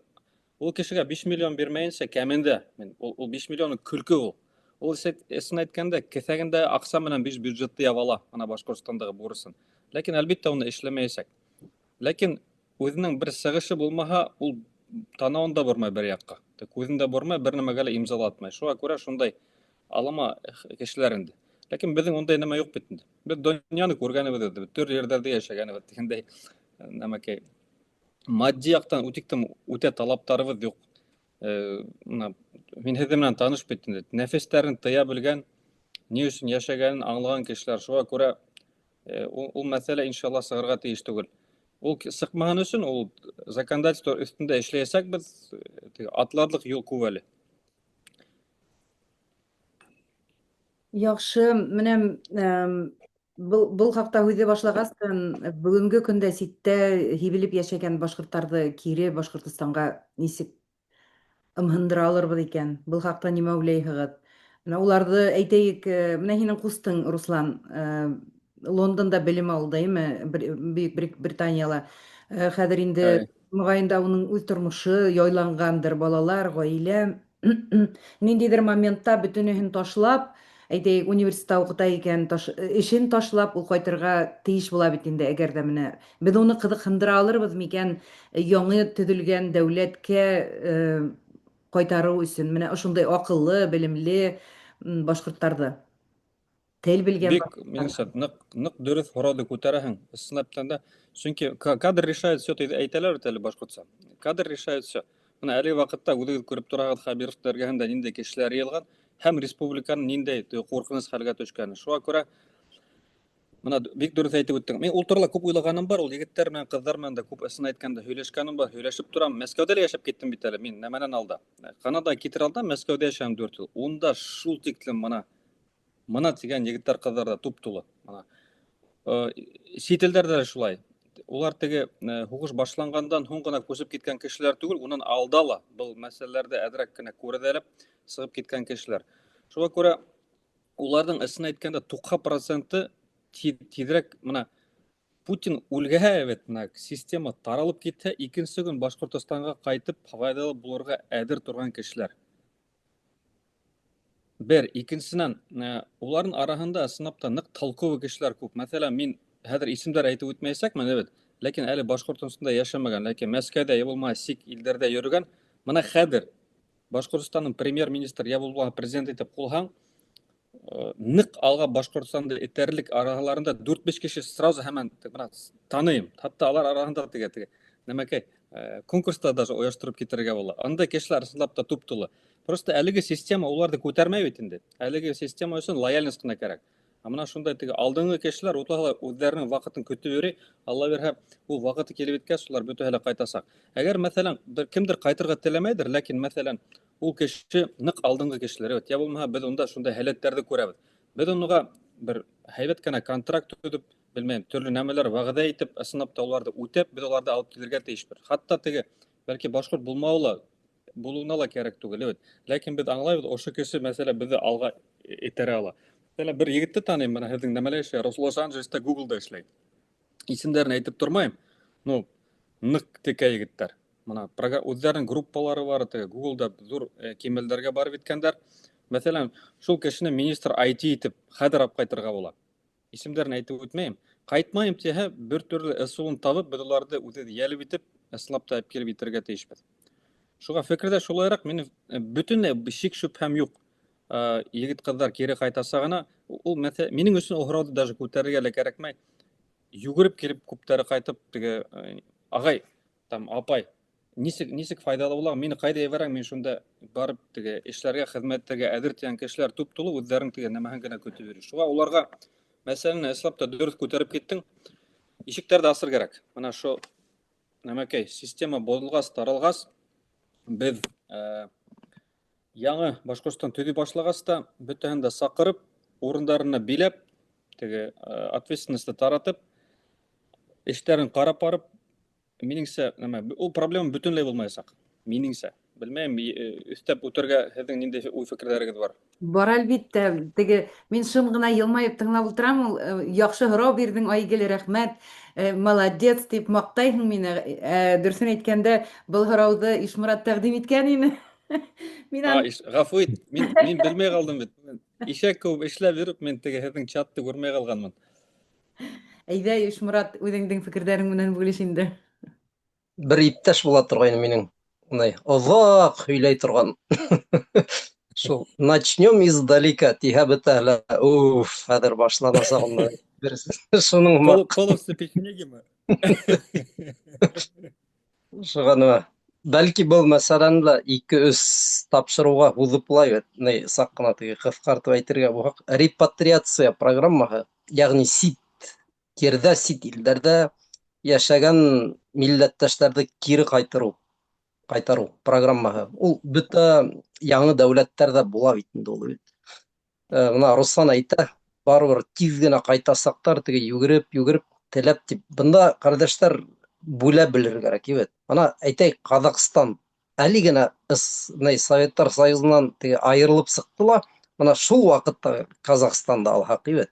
ул кишиге 5 миллион бермейинче кеминде, ул 5 миллиону күлкү ул. Ул эсин айтканда кесегинде акча менен биш бюджетти ябала, ана Башкортстандагы бурысын. Лекин албетте уну ишлемейсек. Лекин өзүнүн бир чыгышы болмаха, ул танауын да бурмай бир жакка. Көзүн да бурмай, бир немеге эле имзалатмай. Шуга көрө ушундай алама кишилер инде. Лекин биздин ондай неме жок бит инде. Биз дүйнөнү көргөнүбүз, түрлүү жерлерде жашаганыбыз дегендей немекей. Maddi жактан үтө талаптарыбыз жок. Мына мен сиз менен тааныш беттинде. Нефестерин тыя билген, не үчүн жашаганын аңлаган кишилер. Шуга көрө ул маселе иншалла сыгырга тийиш түгүл. Ул сыкмаган үчүн ул законодательство үстүндө иштесек биз атларлык жол көп эле. Яхшы, менә был хакта һүзе башлагастан, бүгенге көндә ситтә һибелеп яшәгән башкортларны кире Башкортстанга нисек ымһындыра алырбыз икән? Был хакта нимә уйлыйһығыҙ? Менә уларҙы әйтәйек, менә һинең ҡустың Руслан Лондонда белем алдымы, Бөйөк Британияла. Хәҙер инде моғайын да уның үҙ тормошо яйланғандыр, балалар, ғаилә. Ниндейҙер моментта бөтөнөһөн ташлап, әйтәйек, университетта уҡыта икән, эшен ташлап, ул ҡайтырға тейеш була бит инде, әгәр дә менә беҙ уны ҡыҙыҡһындыра алырбыҙ микән яңы төҙөлгән дәүләткә ҡайтарыу өсөн, менә ошондай аҡыллы, белемле башҡорттарҙы, тел белгән Бик минеңсә ныҡ дөрөҫ һорауҙы күтәрәһең. Ысынлап әйткәндә, сөнки кадр решает все әйтәләр бит әле башҡортса. Кадр решает все. Менә әлеге ваҡытта үҙегеҙ күреп торағыҙ Хабировтар эргәһендә ниндәй кешеләр йыйылған һәм республиканың ниндәй ҡурҡыныс хәлгә төшкәне. Шуға күрә мына бик дөрөҫ әйтеп үттең. Мин ул турала күп уйлағаным бар, ул егеттәр менән, ҡыҙҙар менән дә күп ысын әйткәндә һөйләшкәнем бар, һөйләшеп торам. Мәскәүҙә лә йәшәп киттем бит әле мин, нәмәнән алда. Канадаға китер алда Мәскәүҙә йәшәнем 4 йыл. Унда шул тиклем мына тигән егеттәр, ҡыҙҙар да туп-тулы. Сит илдәрҙә лә шулай. Улар теге һуғыш башланғандан һуң ғына күсеп киткән кешеләр түгел, унан алда ла был мәсьәләләрҙе әҙерәк кенә күрәҙәләп сығып киткән кешеләр. Шуға күрә уларҙың ысын әйткәндә 90% тиҙерәк мына Путин үлгәһә, мына система таралып китһә, икенсе көн Башҡортостанға ҡайтып файҙалы булырға әҙер торған кешеләр. Бер, икенсенән, уларҙың араһында ысынлап та ныҡ толковый кешеләр күп. Мәҫәлән, мин хәҙер исемдәр әйтеп үтмәйәсәкмен, ләкин әле Башҡортостанда йәшәмәгән, ләкин Мәскәүҙә, я булмаһа сик илдәрҙә йөрөгән, мына хәҙер Башҡортостандың премьер-министр, я булмаһа президент итеп ҡулһаң, ныҡ алға Башҡортостанды этәрлек араһыларында 4-5 кеше сразу һәмән таныйым. Хатта алар араһында теге нәмәкәй конкурста даже ояштырып китергә була. Андай кешеләр ысынлап та туп-тулы. Просто әлеге система уларҙы күтәрмәй бит инде. Әлеге система өсөн лояльность ҡына кәрәк. Мына шундай теге алдыңғы кешеләр үҙҙәренең ваҡытын көтөп йөрөй. Алла бирһә, ул ваҡыты килеп еткәс, улар бөтәһе лә ҡайтасаҡ. Әгәр, мәҫәлән, кемдер ҡайтырға теләмәйҙер, ләкин, мәҫәлән, ул кеше ныҡ алдыңғы кешеләр. Я булмаһа, беҙ унда шундай һәләттәрҙе күрәбеҙ. Беҙ уныға бер һәйбәт кенә контракт төҙөп, белмәйем, төрлө нәмәләр вәғәҙә итеп, ысынлап та уларҙы үтәп, беҙ уларҙы алып килергә тейешбеҙ. Хатта теге, бәлки, башҡорт булуына ла кәрәк түгел. Ләкин беҙ аңлайбыҙ, ошо кеше, мәсәлән, беҙҙе алға этәрә ала. Бер егетте таныйым, бына һеҙҙең нәмәлә эшләй, Лос-Анджелеста, Google-да эшләй. Исемдәрен әйтеп тормайым. Ныҡ текә егеттәр. Үҙҙәренең группалары бар, Google-да ҙур кимәлдәргә барып еткәндәр. Мәҫәлән, шул кешене министр IT итеп хәҙер алып ҡайтырға була. Исемдәрен әйтеп үтмәйем. Ҡайтмайым тиһә, бер төрлө ысулын табып, беҙ уларҙы үҙебеҙ йәлеп итеп, ысынлап та килеп етергә тейешбеҙ. Шуға фекерҙә шулайыраҡ, минең бөтөнләй шик шөбһәм юҡ. Егет-ҡыҙҙар кире ҡайтасағына, ул минең өсөн ул һорауҙы даже күтәрергә лә кәрәкмәй. Йүгереп килеп, күптәре ҡайтып, теге ағай, апай, нисек файҙалы була, мине ҡайҙа ебәрәң, мин шунда барып теге эшләргә, хеҙмәттәргә әҙер тигән кешеләр туп-тулы үҙҙәренең теге нәмәһен генә көтөп йөрөй. Шуға уларға мәсьәләне ысынлап та дөрөҫ күтәреп киттең. Ишектәрҙе асыр кәрәк. Мына шо нәмәкәй система боҙолғас, таралғас, беҙ яңы Башҡортостан төҙөй башлағас та, бөтәһен дә саҡырып, урындарына биләп, теге ответственностьты таратып, эштерин карап барып, меніңше, ул проблема бүтүнлөй болмайсак. Меніңше. Билбейм, үстәп үтәргә һеҙҙең ниндәй уй фекерҙәрегеҙ бар? Бар әлбиттә, теге мин шым гына йылмайып тыңлап ултырам, ул яхшы һорау бирдең, Айгөл, рәхмәт. Молодец дип мактайһың мине. Дөресен әйткәндә, был һорауҙы Ишмурат тәҡдим иткән ине. Мин Ғафу ит, мин белмәй ҡалдым бит. Ишәк кеүек эшләп йөрөп, мин теге һеҙҙең чатты күрмәй ҡалғанмын. әйҙә, Ишмурат, үҙеңдең фекерҙәрең менән бүлеш инде. Бер иптәш була торғайны минең, ундай оҙаҡ һөйләй торған. Шул начнем издалека тиһә бөтәһе, хәҙер башланасаҡ унда. Шуның Полностью печенегимы? шуға бәлки был мәсьәләне лә 2-3 тапшырыуға һуҙып булай бит. Саҡ ҡына теге ҡыҫҡартып әйтергә булһаҡ, репатриация программаһы, йәғни ерҙә, сит илдәрҙә йәшәгән милләттәштәрҙе кире ҡайтарыу программаһы. Ул бөтә яңы дәүләттәрҙә була бит инде ул бит. Бына Руслан әйтә, барыбер тиҙ генә ҡайтасаҡтар, теге йүгереп, теләп тип. Бында, ҡәрҙәштәр, бүлә белергә кәрәк, бит. Ана әйтәйек, Ҡаҙағстан әле генә Советтар Союзынан айырылып сыҡты ла, бына шул ваҡытта Ҡаҙағстанды алһаҡ, бит.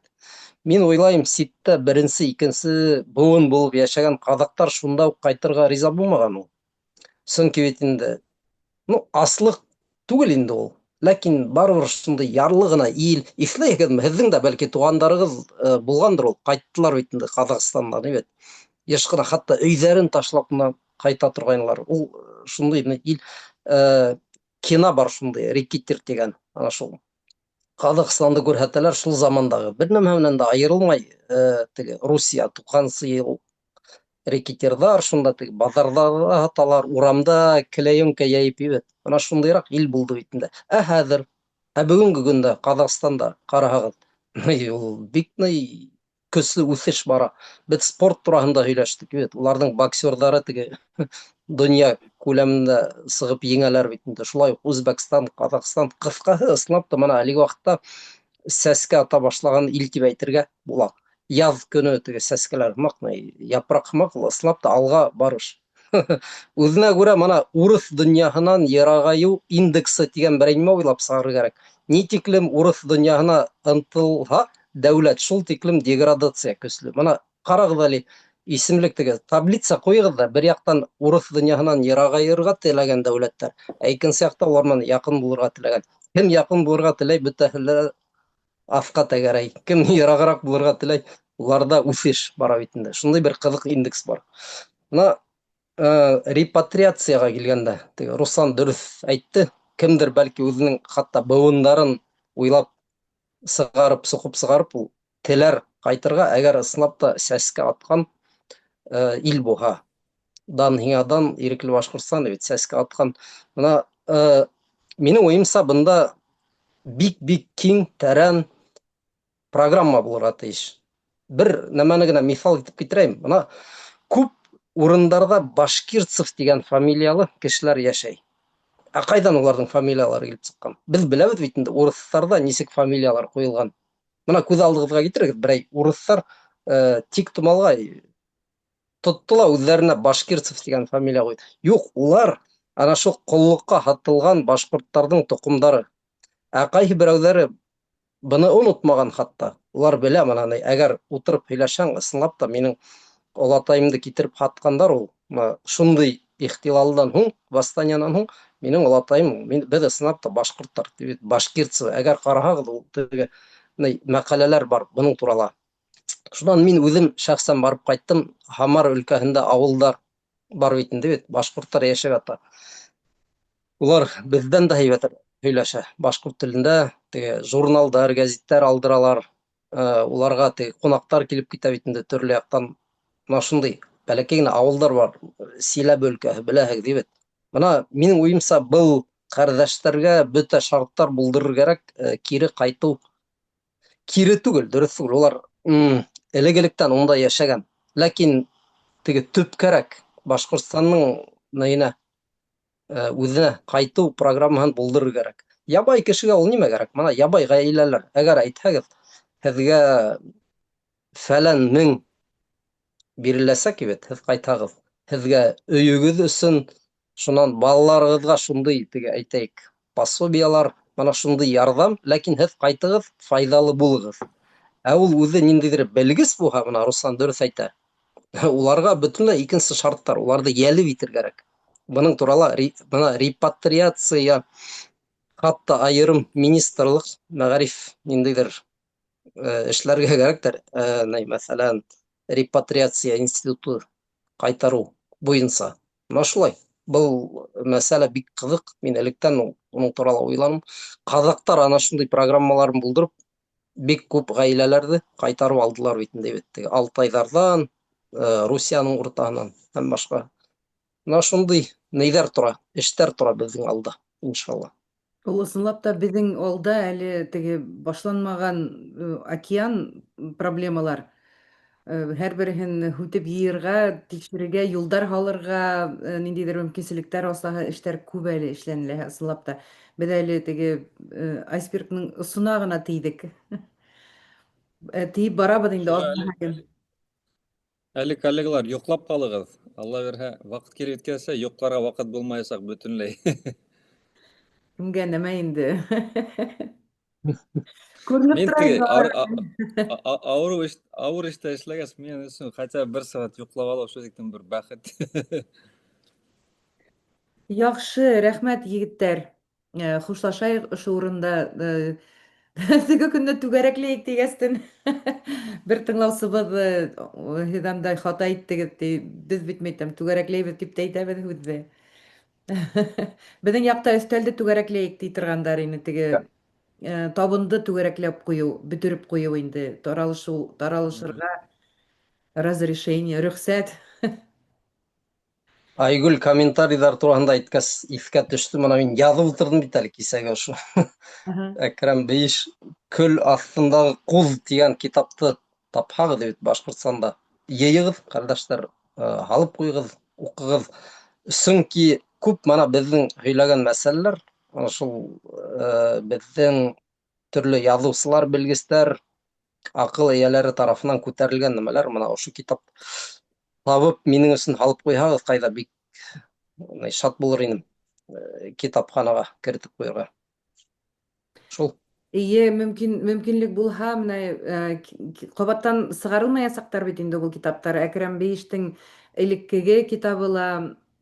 Мин уйлайым, ситтә беренсе, икенсе быуын булып йәшәгән ҡаҙаҡтар шунда уҡ ҡайтырға риза булмаған ул. Сөнки бит инде, аслыҡ түгел инде ул. Ләкин барыбер шундай ярлы ғына ил, иҫләйһегеҙме, һеҙҙең дә бәлки туғандарығыҙ булғандыр ул, ҡайттылар бит инде Ҡаҙағстандан, бит. Йыш ҡына хатта өйҙәрен ташлап ҡайта торғайнылар. Ул шундай ил, кино бар шундай, рэкетир тигән, ана шул. Ҡаҙағстанды күрһәтәләр шул замандағы. Бер нәмә менән дә айырылмай, теге Русия 90-сы йыл рэкетирҙар, шунда теге баҙарҙа һаталар, урамда келәйөнкә йәйеп, бит. Ана шундайыраҡ ил булды бит инде. Ә хәҙер, бөгөнгө көндә Ҡаҙағстанда ҡараһағыҙ, ул бик көслө үҫеш бара. Беҙ спорт тураһында һөйләштек, бит. Уларҙың боксерҙары теге донъя күләмендә сығып еңәләр бит инде. Шулай уҡ Үзбәкстан, Ҡаҙағстан, ҡыҫҡаһы, ысынлап та, бына әлеге ваҡытта сәскә ата башлаған ил тип әйтергә була. Яҙ көнө теге сәскәләр япраҡ һымаҡ, ысынлап та алға барыш. Үҙенә күрә мына урыҫ донъяһынан йырағайыу индексы тигән бер нәмә уйлап сығарыр кәрәк. Ни тиклем урыҫ донъяһына ынтылһа, дәүләт шул тиклем деградация көслө. Мына ҡарағыҙ әле, исемлек теге таблица ҡуйығыҙ да, бер яҡтан урыҫ донъяһынан йырағайырға теләгән дәүләттәр, икенсе яҡта улар менән яҡын булырға теләгән. Кем яҡын булырға теләй, бөтәһе лә аҫҡа тәгәрәй. Кем йырағыраҡ булырға теләй, уларда үҫеш бара бит инде. Шундай бер ҡыҙыҡ индекс бар. Бына репатриацияға килгәндә, теге Руслан дөрөҫ әйтте. Кемдер бәлки үҙенең хатта быуындарын уйлап соҡоп сығарып, ул теләр ҡайтырға, әгәр ысынлап та сәскә атҡан ил булһа. Дан һиңә дан, Ирекле Башҡортостан, бит сәскә атҡан. Бына минең уйымса, бында бик киң, тәрән программа булырға тейеш. Бер нәмәне генә миҫал итеп китерәйем. Бына күп урындарҙа Башкирцев тигән фамилиялы кешеләр йәшәй. Ә ҡайҙан уларҙың фамилиялары килеп сыҡҡан? Беҙ беләбеҙ бит инде, урыҫтарҙа нисек фамилиялар ҡуйылған. Бына күҙ алдығыҙға китерегеҙ, берәй урыҫтар тик томалға тотто ла үҙҙәренә Башкирцев тигән фамилия ҡуйҙы. Юҡ, улар ана шул ҡоллоҡҡа һатылған башҡорттарҙың тоҡомдары. Ә ҡайһы берәүҙәре быны онотмаған хатта. Улар белә, әгәр ултырып һөйләшәң, ысынлап та минең олатайымды китереп һатҡандар ул. Шундай ихтилалдан һуң, восстаниянан һуң, минең олатайым, беҙ ысынлап та башҡорттар, Башкирцев, әгәр ҡараһағыҙ, ул теге мәҡәләләр бар бының турала. Шунан мин үҙем шәхсән барып ҡайттым, Һамар өлкәһендә ауылдар бар бит инде, бит, башҡорттар йәшәп ята. Улар беҙҙән дә һәйбәт һөйләшә, башҡорт телендә, теге журналдар, гәзиттәр алдыралар, уларға теге ҡунаҡтар килеп китә бит инде төрлө яҡтан. Бына шундай бәләкәй генә ауылдар бар, Силәбе өлкәһе, беләһегеҙ, бит. Бына минең уйымса, был ҡәрҙәштәргә бөтә шарттар булдырыр кәрәк, кире ҡайтыу. Кире түгел, дөрөҫ түгел, улар элек-электән унда йәшәгән. Ләкин теге төп кәрәк, Башҡортостанның үҙенә ҡайтыу программаһын булдырыр кәрәк. Ябай кешегә ул нимә кәрәк? Мына ябай ғаиләләр, әгәр әйтһәгеҙ, һеҙгә фәлән мең биреләсәк бит, һеҙ ҡайтһағыҙ. Һеҙгә өйөгөҙ өсөн, шунан балаларығыҙға шундай, теге әйтәйек, пособиялар, бана шундай ярҙам, ләкин һеҙ ҡайтығыҙ, файҙалы булығыҙ. Ә ул үҙе ниндәйҙер белгес булһа, бына Руслан дөрөҫ әйтә, уларға бөтөнләй икенсе шарттар, уларҙы йәлеп итергә кәрәк. Бының турала бына репатриация, хатта айырым министрлык, мәғариф ниндәйҙер эшләргә кәрәктер. Мәсәлән, репатриация институты ҡайтарыу буйынса. Мына шулай. Был мәсьәлә бик ҡыҙыҡ. Мин электән уның турала уйланым. Ҡаҙаҡтар ана шундай программаларын булдырып, бик күп ғаиләләрҙе ҡайтарып алдылар бит инде бит. Алтайҙарҙан, Русияның уртаһынан һәм башҡа. Мына шундай нейҙәр тора, эштәр тора беҙҙең алда, иншалла. Ул ысынлап та беҙҙең алда әле теге башланмаған океан проблемалар. Һәр береһен һүтеп йыйырға, тикшерергә, юлдар һалырға, ниндәйҙер мөмкинселектәр асаһы эштәр күп әле эшләнелә, ысынлап та. Беҙ әле теге айсбергның осона ғына тейҙек. Тейеп барабыҙ инде Шуға аҙна һайын. әле коллегалар, йоҡлап ҡалығыҙ. Алла бирһә, ваҡыт кире еткәнсә, йоҡларға ваҡыт булмаясаҡ бөтөнләй. Кемгә нәмә инде. Күренеп Мин тора теге инде ауыр эштә эшләгәс, мен өсөн хотя бер сәғәт йоҡлап алыу шул тиклем бер бәхет. Яҡшы, рәхмәт, егеттәр. Хушлашайыҡ ошо урында. Теге көнө түгәрәкләйек тигәстен. Бер тыңлаусыбыҙ һеҙ андай хата иттегеҙ, ти. Беҙ бит мәйтәм, түгәрәкләйбеҙ тип тә әйтәбеҙ һүҙҙе. Беҙҙең яҡта өҫтәлде түгәрәкләйек ти торғандар ине, теге табынды түгәрәкләп ҡуйыу, бөтөрөп ҡуйыу инде. Таралышырға разрешение, рөхсәт. Айгүл комментарийҙар тураһында әйткәс, иҫкә төштө. Мына мин яҙып ултырҙым бит әле кисәгә ошо. Әкрәм Бейеш «Көл аҫтындағы ҡуҙ» тигән китапты тапһағыҙ бит Башҡортостанда. Йыйығыҙ, ҡәрҙәштәр, һалып ҡуйығыҙ, уҡығыҙ. Сөнки күп мана беҙҙең һөйләгән мәсьәләләр, шул беҙҙең төрлө яҙыусылар, белгестәр, аҡыл эйәләре тарафынан күтәрелгән нәмәләр, мына ошо китап табып, минең өсөн һалып ҡуйһағыҙ, ҡайҙа бик шат булыр инем китапханаға кертеп ҡуйырға. Шул. Эйе, мөмкинлек булһа, менә ҡабаттан сығарылмаясаҡтар бит инде был китаптар. Әкрәм Бейештең элеккеге китабы ла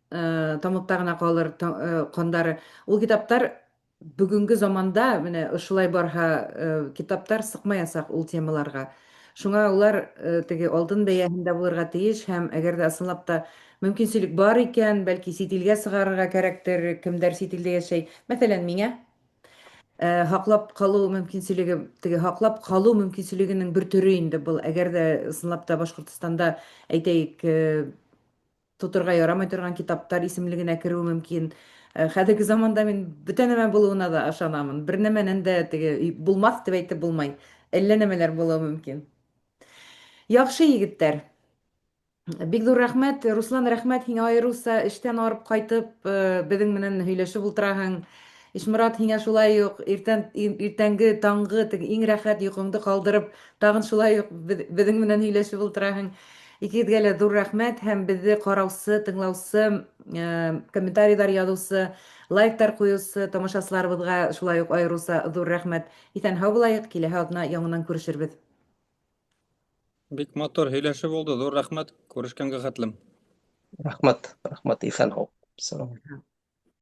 тамуҡта ғына ҡалыр ҡандары. Ул китаптар бөгөнгө заманда, менә ошолай барһа, китаптар сыҡмаясаҡ ул темаларға. Шуңа улар теге алтын бәйәһендә булырға тейеш һәм әгәр дә ысынлап та мөмкинселек бар икән, бәлки сит илгә сығарырға кәрәктер, кемдәр сит илдә йәшәй. Мәҫәлән, миңә һаҡлап ҡалыу мөмкинселеге, теге һаҡлап ҡалыу мөмкинселегенең бер төрө инде был. Әгәр дә ысынлап та Башҡортостанда, әйтәйек, тоторға ярамай торған китаптар исемлегенә кереү мөмкин. Хәҙерге заманда мин бөтә нәмә булыуына да ышанамын. Бер нәмәнән дә теге булмаҫ тип әйтеп булмай. Әллә нәмәләр булыуы мөмкин. Яҡшы, егеттәр. Бик ҙур рәхмәт. Руслан, рәхмәт һиңә айырыуса, эштән арып ҡайтып, беҙҙең менән һөйләшеп ултыраһың. Ишморат, һиңә шулай уҡ иртәнге таңғы иң рәхәт йоҡоңдо ҡалдырып, тағын шулай уҡ беҙҙең менән һөйләшеп ултыраһың. Икегеҙгә лә ҙур рәхмәт һәм беҙҙе ҡараусы, тыңлаусы, комментарийҙар яҙыусы, лайктар ҡуйыусы тамашасыларыбыҙға шулай уҡ айырыуса ҙур рәхмәт. Иҫән һау булайыҡ, киләһе аҙна яңынан күрешербеҙ. Бик матур һөйләшеп булды. Ҙур рәхмәт. Күрешкәнгә хәтлем. Рәхмәт, иҫән һау.